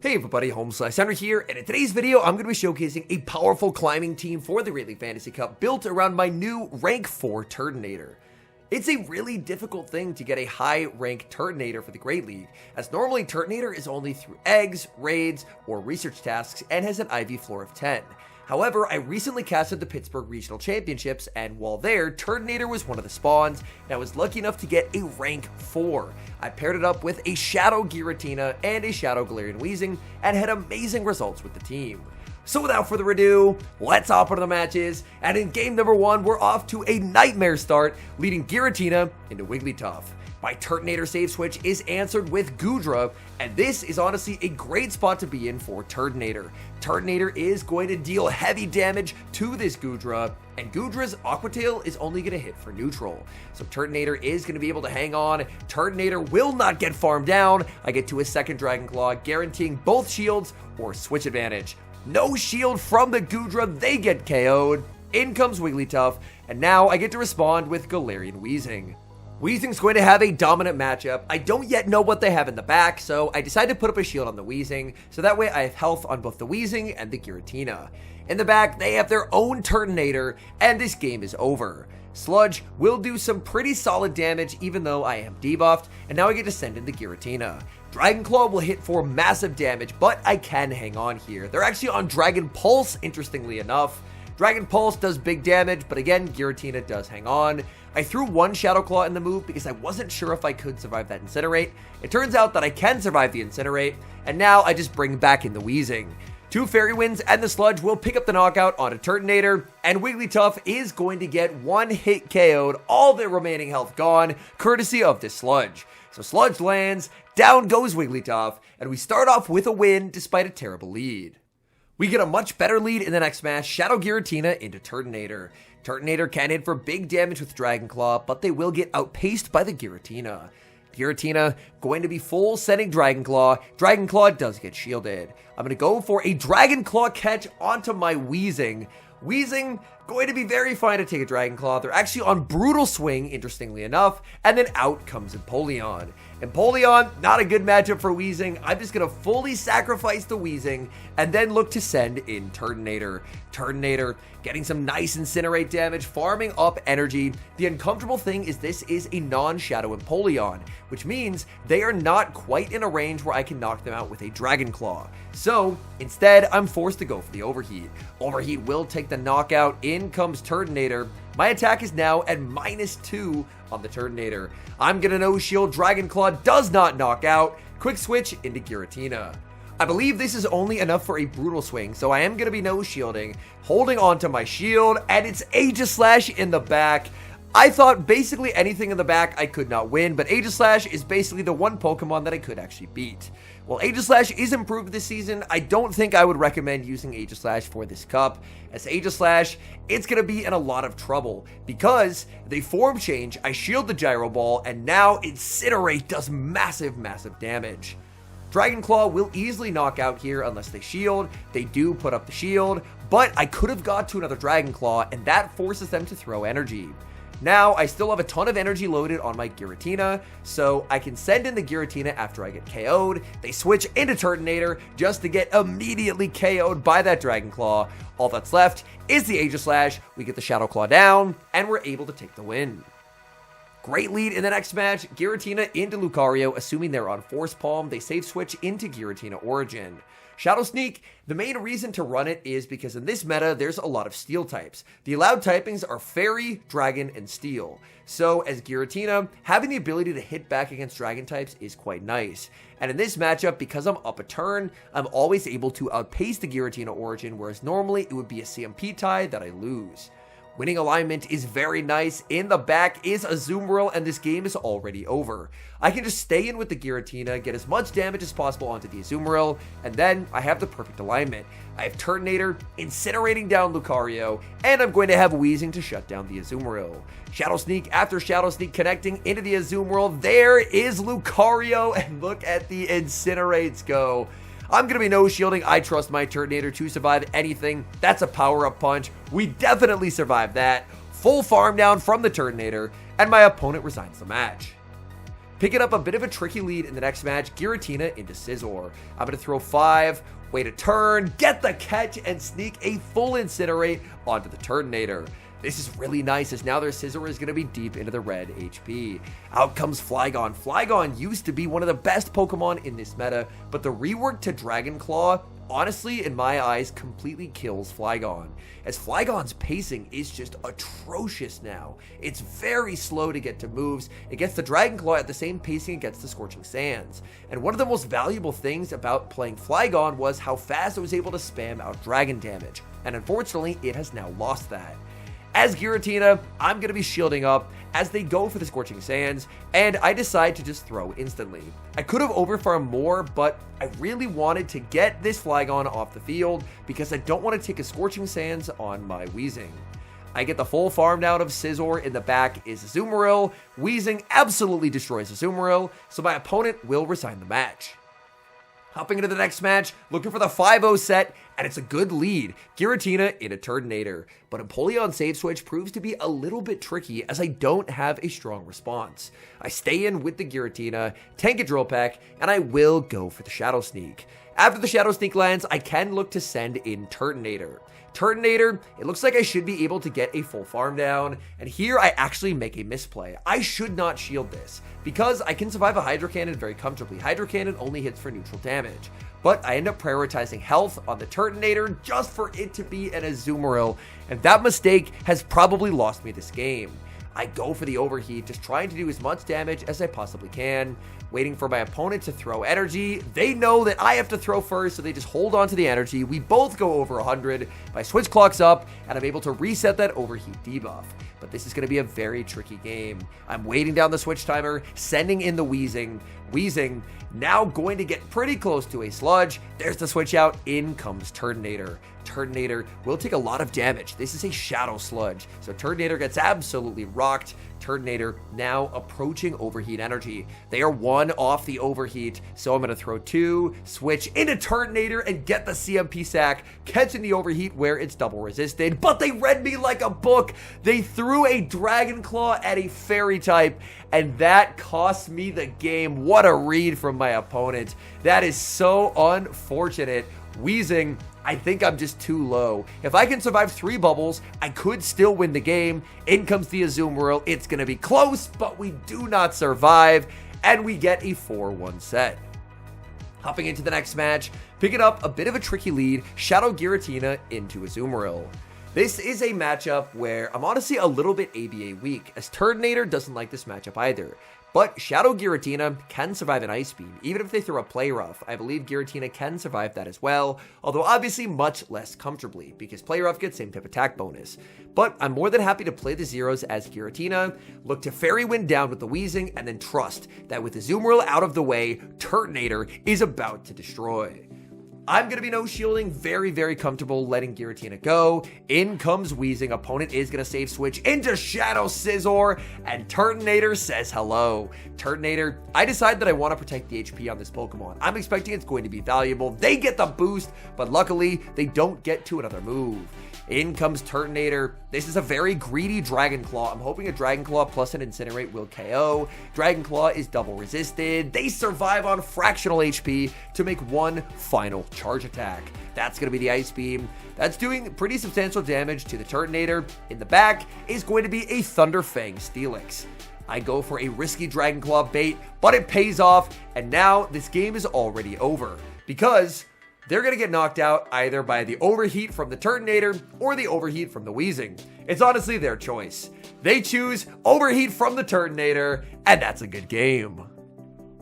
Hey everybody, HomeSliceHenry here, and in today's video, I'm going to be showcasing a powerful climbing team for the Great League Fantasy Cup built around my new Rank 4 Turtonator. It's a really difficult thing to get a high rank Turtonator for the Great League, as normally Turtonator is only through eggs, raids, or research tasks, and has an IV floor of 10. However, I recently casted the Pittsburgh Regional Championships, and while there, Turtonator was one of the spawns, and I was lucky enough to get a rank 4. I paired it up with a Shadow Giratina and a Shadow Galarian Weezing, and had amazing results with the team. So without further ado, let's hop into the matches, and in game number 1, we're off to a nightmare start, leading Giratina into Wigglytuff. My Turtonator save switch is answered with Goodra, and this is honestly a great spot to be in for Turtonator. Turtonator is going to deal heavy damage to this Goodra, and Goodra's Aqua Tail is only going to hit for neutral. So Turtonator is going to be able to hang on. Turtonator will not get farmed down. I get to a second Dragon Claw, guaranteeing both shields or switch advantage. No shield from the Goodra, they get KO'd. In comes Wigglytuff, and now I get to respond with Galarian Weezing. Weezing's going to have a dominant matchup. I don't yet know what they have in the back, so I decided to put up a shield on the Weezing, so that way I have health on both the Weezing and the Giratina. In the back, they have their own Turtonator, and this game is over. Sludge will do some pretty solid damage even though I am debuffed, and now I get to send in the Giratina. Dragon Claw will hit for massive damage, but I can hang on here. They're actually on Dragon Pulse, interestingly enough. Dragon Pulse does big damage, but again, Giratina does hang on. I threw one Shadow Claw in the move because I wasn't sure if I could survive that Incinerate. It turns out that I can survive the Incinerate, and now I just bring back in the Weezing. 2 Fairy Winds and the Sludge will pick up the knockout on a Turtonator, and Wigglytuff is going to get one hit KO'd, all their remaining health gone, courtesy of this Sludge. So Sludge lands, down goes Wigglytuff, and we start off with a win despite a terrible lead. We get a much better lead in the next match, Shadow Giratina into Turtonator. Turtonator can hit for big damage with Dragon Claw, but they will get outpaced by the Giratina. Giratina going to be full sending Dragon Claw. Dragon Claw does get shielded. I'm going to go for a Dragon Claw catch onto my Weezing. Weezing going to be very fine to take a Dragon Claw. They're actually on Brutal Swing, interestingly enough, and then out comes Empoleon. Empoleon, not a good matchup for Weezing. I'm just going to fully sacrifice the Weezing and then look to send in Turtonator. Turtonator getting some nice Incinerate damage, farming up energy. The uncomfortable thing is this is a non-Shadow Empoleon, which means they are not quite in a range where I can knock them out with a Dragon Claw. So instead, I'm forced to go for the Overheat. Overheat will take the knockout. In comes Turtonator. My attack is now at -2 on the Turtonator. I'm gonna no-shield. Dragon Claw does not knock out. Quick switch into Giratina. I believe this is only enough for a Brutal Swing, so I am gonna be no-shielding, holding on to my shield, and it's Aegislash in the back. I thought basically anything in the back I could not win, but Aegislash is basically the one Pokemon that I could actually beat. While Aegislash is improved this season, I don't think I would recommend using Aegislash for this cup, as Aegislash, it's going to be in a lot of trouble, because they form change, I shield the Gyro Ball, and now Incinerate does massive damage. Dragon Claw will easily knock out here unless they shield. They do put up the shield, but I could have got to another Dragon Claw, and that forces them to throw energy. Now, I still have a ton of energy loaded on my Giratina, so I can send in the Giratina after I get KO'd. They switch into Turtonator just to get immediately KO'd by that Dragon Claw. All that's left is the Aegislash. We get the Shadow Claw down, and we're able to take the win. Great lead in the next match, Giratina into Lucario, assuming they're on Force Palm. They save switch into Giratina Origin. Shadow Sneak, the main reason to run it is because in this meta, there's a lot of Steel types. The allowed typings are Fairy, Dragon, and Steel. So as Giratina, having the ability to hit back against Dragon types is quite nice. And in this matchup, because I'm up a turn, I'm always able to outpace the Giratina Origin, whereas normally it would be a CMP tie that I lose. Winning alignment is very nice. In the back is Azumarill, and this game is already over. I can just stay in with the Giratina, get as much damage as possible onto the Azumarill, and then I have the perfect alignment. I have Turtonator incinerating down Lucario, and I'm going to have Weezing to shut down the Azumarill. Shadow Sneak after Shadow Sneak connecting into the Azumarill. There is Lucario, and look at the Incinerates go. I'm going to be no-shielding. I trust my Turtonator to survive anything. That's a power-up punch. We definitely survived that. Full farm down from the Turtonator, and my opponent resigns the match. Picking up a bit of a tricky lead in the next match, Giratina into Scizor. I'm going to throw 5, wait a turn, get the catch, and sneak a full Incinerate onto the Turtonator. This is really nice, as now their Scizor is going to be deep into the red HP. Out comes Flygon. Flygon used to be one of the best Pokemon in this meta, but the rework to Dragon Claw, honestly, in my eyes, completely kills Flygon, as Flygon's pacing is just atrocious now. It's very slow to get to moves. It gets the Dragon Claw at the same pacing it gets the Scorching Sands. And one of the most valuable things about playing Flygon was how fast it was able to spam out dragon damage, and unfortunately, it has now lost that. As Giratina, I'm going to be shielding up as they go for the Scorching Sands, and I decide to just throw instantly. I could have overfarmed more, but I really wanted to get this Flygon off the field because I don't want to take a Scorching Sands on my Weezing. I get the full farm down of Scizor. In the back is Azumarill. Weezing absolutely destroys Azumarill, so my opponent will resign the match. Hopping into the next match, looking for the 5-0 set, and it's a good lead. Giratina in a Turtonator, but Empoleon save switch proves to be a little bit tricky as I don't have a strong response. I stay in with the Giratina, tank a Drill Peck, and I will go for the Shadow Sneak. After the Shadow Sneak lands, I can look to send in Turtonator. Turtonator, it looks like I should be able to get a full farm down, and here I actually make a misplay. I should not shield this, because I can survive a Hydro Cannon very comfortably. Hydro Cannon only hits for neutral damage, but I end up prioritizing health on the Turtonator just for it to be an Azumarill, and that mistake has probably lost me this game. I go for the Overheat, just trying to do as much damage as I possibly can, waiting for my opponent to throw energy. They know that I have to throw first, so they just hold on to the energy. We both go over 100. My switch clock's up, and I'm able to reset that Overheat debuff. But this is going to be a very tricky game. I'm waiting down the switch timer, sending in the Weezing. Weezing now going to get pretty close to a Sludge. There's the switch out. In comes Turtonator. Turtonator will take a lot of damage. This is a Shadow Sludge, so Turtonator gets absolutely rocked. Turtonator now approaching Overheat energy. They are 1 off the Overheat, so I'm going to throw 2, switch into Turtonator, and get the CMP sack, catching the Overheat where it's double resisted, but they read me like a book. They threw a Dragon Claw at a Fairy type, and that cost me the game. What a read from my opponent. That is so unfortunate. Weezing, I think I'm just too low. If I can survive 3 bubbles, I could still win the game. In comes the Azumarill. It's going to be close, but we do not survive, and we get a 4-1 set. Hopping into the next match, picking up a bit of a tricky lead, Shadow Giratina into Azumarill. This is a matchup where I'm honestly a little bit ABA weak, as Turtonator doesn't like this matchup either. But Shadow Giratina can survive an Ice Beam. Even if they throw a Play Rough, I believe Giratina can survive that as well, although obviously much less comfortably, because Play Rough gets same type attack bonus. But I'm more than happy to play the zeros as Giratina, look to Fairy Wind down with the Weezing, and then trust that with the Azumarill out of the way, Turtonator is about to destroy. I'm going to be no shielding, very, very comfortable letting Giratina go. In comes Weezing. Opponent is going to save switch into Shadow Scizor, and Turtonator says hello. Turtonator, I decide that I want to protect the HP on this Pokemon. I'm expecting it's going to be valuable. They get the boost, but luckily, they don't get to another move. In comes Turtonator. This is a very greedy Dragon Claw. I'm hoping a Dragon Claw plus an Incinerate will KO. Dragon Claw is double resisted. They survive on fractional HP to make one final charge attack. That's going to be the Ice Beam. That's doing pretty substantial damage to the Turtonator. In the back is going to be a Thunder Fang Steelix. I go for a risky Dragon Claw bait, but it pays off, and now this game is already over, because they're going to get knocked out either by the Overheat from the Turtonator or the Overheat from the Weezing. It's honestly their choice. They choose Overheat from the Turtonator, and that's a good game.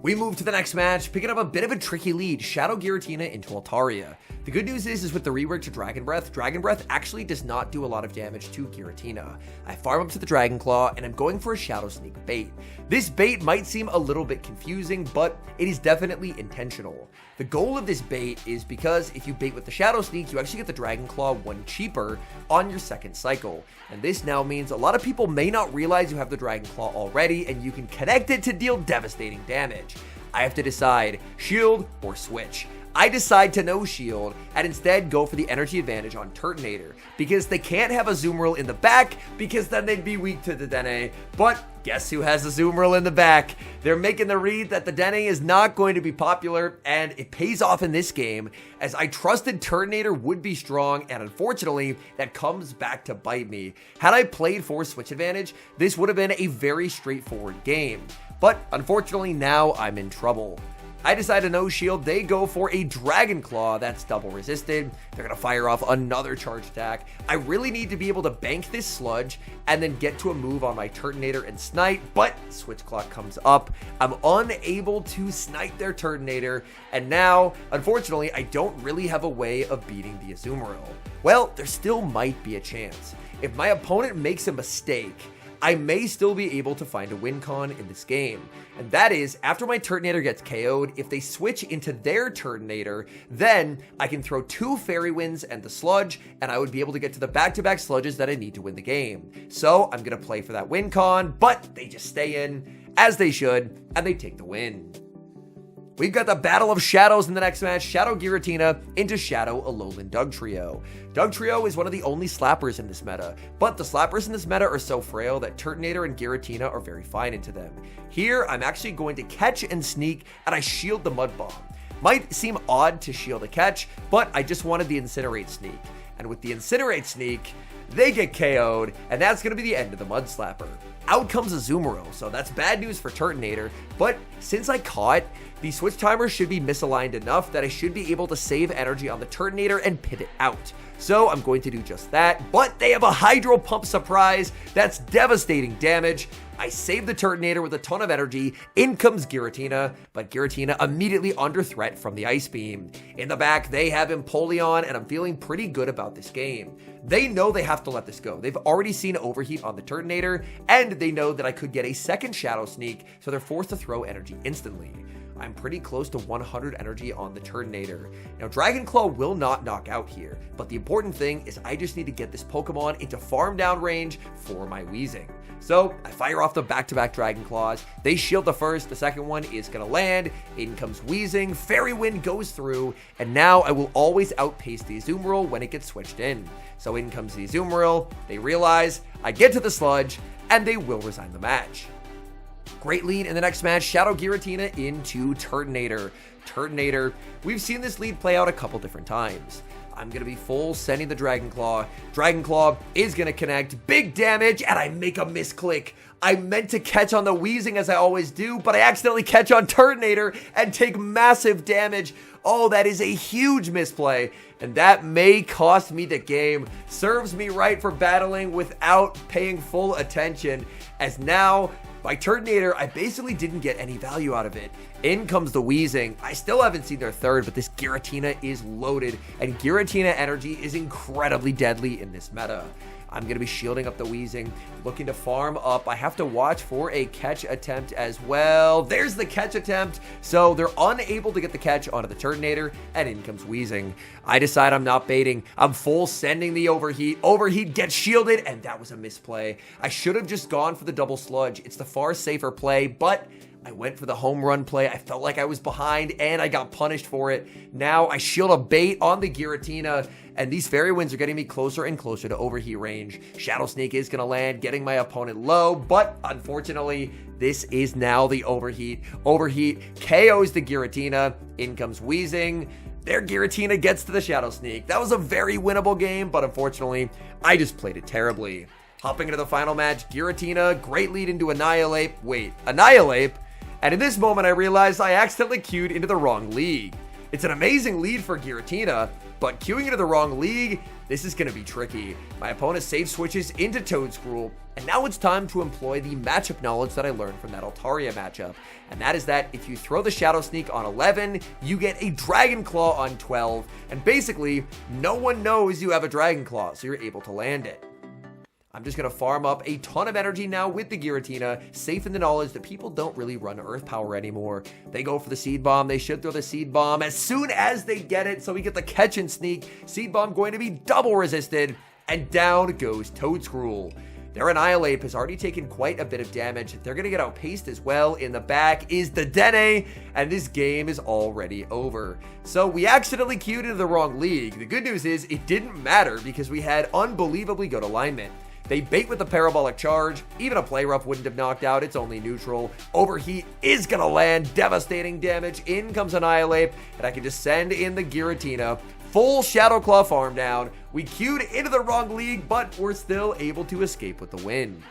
We move to the next match, picking up a bit of a tricky lead, Shadow Giratina into Altaria. The good news is with the rework to Dragon Breath actually does not do a lot of damage to Giratina. I farm up to the Dragon Claw, and I'm going for a Shadow Sneak bait. This bait might seem a little bit confusing, but it is definitely intentional. The goal of this bait is because if you bait with the Shadow Sneak, you actually get the Dragon Claw 1 cheaper on your second cycle. And this now means a lot of people may not realize you have the Dragon Claw already, and you can connect it to deal devastating damage. I have to decide shield or switch. I decide to no shield and instead go for the energy advantage on Turtonator because they can't have a Azumarill in the back because then they'd be weak to the Dene. But guess who has a Azumarill in the back? They're making the read that the Dene is not going to be popular, and it pays off in this game as I trusted Turtonator would be strong, and unfortunately that comes back to bite me. Had I played for switch advantage, this would have been a very straightforward game. But unfortunately now I'm in trouble. I decide to no shield. They go for a Dragon Claw that's double resisted. They're going to fire off another charge attack. I really need to be able to bank this Sludge and then get to a move on my Turtonator and Snipe, but Switch Clock comes up. I'm unable to snipe their Turtonator, and now, unfortunately, I don't really have a way of beating the Azumarill. Well, there still might be a chance. If my opponent makes a mistake, I may still be able to find a win con in this game. And that is, after my Turtonator gets KO'd, if they switch into their Turtonator, then I can throw 2 Fairy Winds and the Sludge, and I would be able to get to the back-to-back Sludges that I need to win the game. So I'm going to play for that win con, but they just stay in, as they should, and they take the win. We've got the Battle of Shadows in the next match. Shadow Giratina into Shadow Alolan Dugtrio. Dugtrio is one of the only slappers in this meta, but the slappers in this meta are so frail that Turtonator and Giratina are very fine into them. Here, I'm actually going to catch and sneak, and I shield the Mud Bomb. Might seem odd to shield a catch, but I just wanted the Incinerate Sneak. And with the Incinerate Sneak, they get KO'd, and that's going to be the end of the Mud Slapper. Out comes Azumarill, so that's bad news for Turtonator, but since I caught, the switch timer should be misaligned enough that I should be able to save energy on the Turtonator and pivot out. So I'm going to do just that, but they have a Hydro Pump surprise. That's devastating damage. I save the Turtonator with a ton of energy. In comes Giratina, but Giratina immediately under threat from the Ice Beam. In the back, they have Empoleon, and I'm feeling pretty good about this game. They know they have to let this go. They've already seen Overheat on the Turtonator, and they know that I could get a second Shadow Sneak, so they're forced to throw energy instantly. I'm pretty close to 100 energy on the Turtonator. Now, Dragon Claw will not knock out here, but the important thing is I just need to get this Pokemon into farm down range for my Weezing. So I fire off the back-to-back Dragon Claws. They shield the first, the second one is going to land. In comes Weezing, Fairy Wind goes through, and now I will always outpace the Azumarill when it gets switched in. So in comes the Azumarill, they realize I get to the Sludge, and they will resign the match. Great lead in the next match, Shadow Giratina into Turtonator. Turtonator, we've seen this lead play out a couple different times. I'm going to be full sending the Dragon Claw. Dragon Claw is going to connect, big damage, and I make a misclick. I meant to catch on the Weezing as I always do, but I accidentally catch on Turtonator and take massive damage. Oh, that is a huge misplay, and that may cost me the game. Serves me right for battling without paying full attention, as now by Turtonator, I basically didn't get any value out of it. In comes the Weezing. I still haven't seen their third, but this Giratina is loaded, and Giratina energy is incredibly deadly in this meta. I'm going to be shielding up the Weezing, looking to farm up. I have to watch for a catch attempt as well. There's the catch attempt. So they're unable to get the catch onto the Turtonator, and in comes Weezing. I decide I'm not baiting. I'm full sending the Overheat. Overheat gets shielded, and that was a misplay. I should have just gone for the double Sludge. It's the far safer play, but I went for the home run play. I felt like I was behind, and I got punished for it. Now I shield a bait on the Giratina, and these Fairy Winds are getting me closer and closer to Overheat range. Shadow Sneak is going to land, getting my opponent low, but unfortunately, this is now the Overheat. Overheat KOs the Giratina. In comes Weezing. Their Giratina gets to the Shadow Sneak. That was a very winnable game, but unfortunately, I just played it terribly. Hopping into the final match, Giratina, great lead into Annihilate. Wait, Annihilate? And in this moment, I realized I accidentally queued into the wrong league. It's an amazing lead for Giratina, but queuing into the wrong league, this is going to be tricky. My opponent save switches into Toedscruel, and now it's time to employ the matchup knowledge that I learned from that Altaria matchup. And that is that if you throw the Shadow Sneak on 11, you get a Dragon Claw on 12, and basically, no one knows you have a Dragon Claw, so you're able to land it. I'm just going to farm up a ton of energy now with the Giratina, safe in the knowledge that people don't really run Earth Power anymore. They go for the Seed Bomb. They should throw the Seed Bomb as soon as they get it, so we get the catch and sneak. Seed Bomb going to be double resisted, and down goes Toedscruel. Their Annihilape has already taken quite a bit of damage. They're going to get outpaced as well. In the back is the Dene, and this game is already over. So we accidentally queued into the wrong league. The good news is it didn't matter because we had unbelievably good alignment. They bait with the Parabolic Charge. Even a Play Rough wouldn't have knocked out. It's only neutral. Overheat is going to land. Devastating damage. In comes Annihilape, and I can just send in the Giratina. Full Shadow Claw farm down. We queued into the wrong league, but we're still able to escape with the win.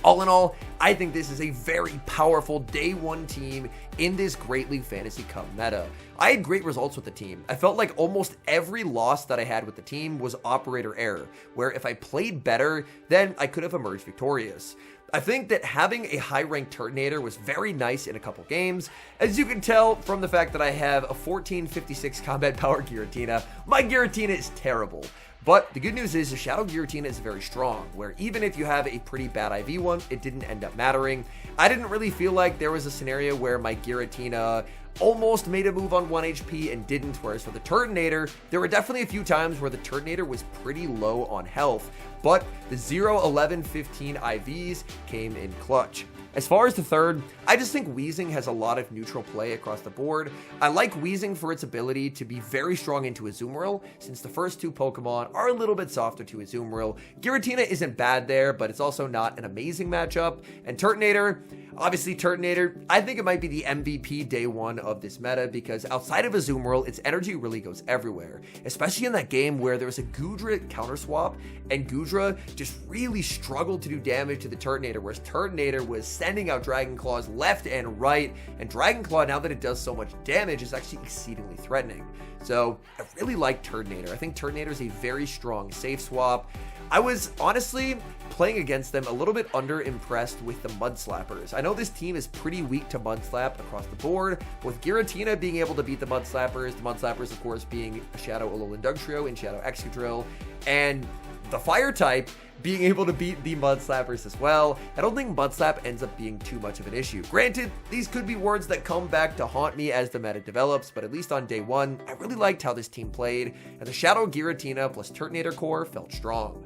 All in all, I think this is a very powerful day one team in this Great League Fantasy Cup meta. I had great results with the team. I felt like almost every loss that I had with the team was operator error, where if I played better, then I could have emerged victorious. I think that having a high-ranked Turtonator was very nice in a couple games. As you can tell from the fact that I have a 1456 combat power Giratina, my Giratina is terrible. But the good news is the Shadow Giratina is very strong, where even if you have a pretty bad IV one, it didn't end up mattering. I didn't really feel like there was a scenario where my Giratina almost made a move on 1 HP and didn't, whereas for the Turtonator, there were definitely a few times where the Turtonator was pretty low on health, but the 0, 11, 15 IVs came in clutch. As far as the third, I just think Weezing has a lot of neutral play across the board. I like Weezing for its ability to be very strong into Azumarill, since the first two Pokemon are a little bit softer to Azumarill. Giratina isn't bad there, but it's also not an amazing matchup. And Turtonator, obviously Turtonator, I think it might be the MVP day one of this meta, because outside of Azumarill, its energy really goes everywhere. Especially in that game where there was a Goodra counter swap, and Goodra just really struggled to do damage to the Turtonator, whereas Turtonator was sending out Dragon Claws left and right, and Dragon Claw, now that it does so much damage, is actually exceedingly threatening. So I really like Turtonator. I think Turtonator is a very strong safe swap. I was honestly playing against them a little bit underimpressed with the Mud Slappers. I know this team is pretty weak to Mud Slap across the board, with Giratina being able to beat the Mud Slappers of course being a Shadow Alolan Dugtrio and Shadow Excadrill, and the Fire type being able to beat the Mud Slappers as well. I don't think Mud Slap ends up being too much of an issue. Granted, these could be words that come back to haunt me as the meta develops, but at least on day one, I really liked how this team played, and the Shadow Giratina plus Turtonator core felt strong.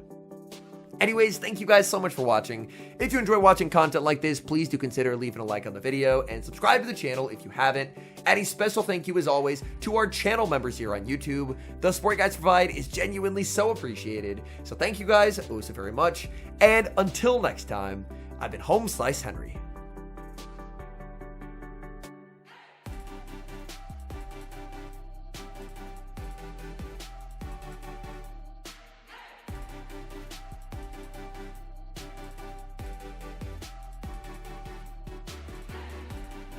Anyways, thank you guys so much for watching. If you enjoy watching content like this, please do consider leaving a like on the video and subscribe to the channel if you haven't. And a special thank you as always to our channel members here on YouTube. The support you guys provide is genuinely so appreciated. So thank you guys oh so very much. And until next time, I've been HomeSliceHenry.